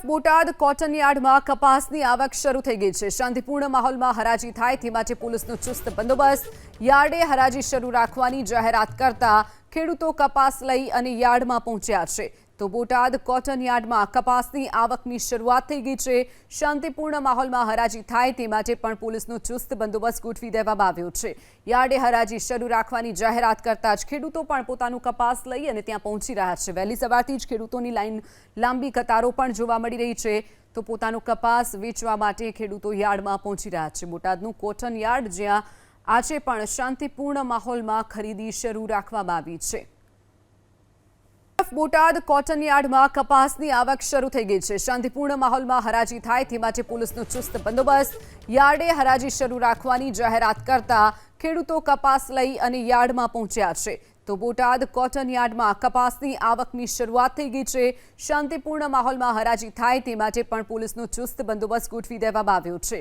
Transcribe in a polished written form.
Botad cotton યાર્ડમાં કપાસની આવક શરૂ થઈ ગઈ છે। શાંતિપૂર્ણ માહોલમાં હરાજી થાય તે માટે પોલીસનો ચુસ્ત બંદોબસ્ત। યાર્ડે હરાજી શરૂ રાખવાની જાહેરાત કરતા ખેડૂતો કપાસ લઈ અને યાર્ડમાં પહોંચ્યા છે। તો બોટાદ કોટન યાર્ડમાં કપાસની આવકની શરૂઆત થઈ ગઈ છે। શાંતિપૂર્ણ માહોલમાં હરાજી થાય તે માટે પણ પોલીસનો ચુસ્ત બંદોબસ્ત ગોઠવી દેવામાં આવ્યો છે। યાર્ડે હરાજી શરૂ રાખવાની જાહેરાત કરતા જ ખેડૂતો પણ પોતાનું કપાસ લઈ અને ત્યાં પહોંચી રહ્યા છે। વહેલી સવારથી જ ખેડૂતોની લાંબી કતારો પણ જોવા મળી રહી છે। તો પોતાનો કપાસ વેચવા માટે ખેડૂતો યાર્ડમાં પહોંચી રહ્યા છે। બોટાદનું કોટન યાર્ડ જ્યાં આજે પણ શાંતિપૂર્ણ માહોલમાં ખરીદી શરૂ રાખવામાં આવી છે। બોટાદ કોટન યાર્ડમાં કપાસની આવક શરૂ થઈ ગઈ છે। શાંતિપૂર્ણ માહોલમાં હરાજી થાય તે માટે પોલીસનો ચુસ્ત બંદોબસ્ત। યાર્ડે હરાજી શરૂ રાખવાની જાહેરાત કરતા ખેડૂતો કપાસ લઈ અને યાર્ડમાં પહોંચ્યા છે। તો બોટાદ કોટન યાર્ડમાં કપાસની આવકની શરૂઆત થઈ ગઈ છે। શાંતિપૂર્ણ માહોલમાં હરાજી થાય તે માટે પણ પોલીસનો ચુસ્ત બંદોબસ્ત ગોઠવી દેવામાં આવ્યો છે।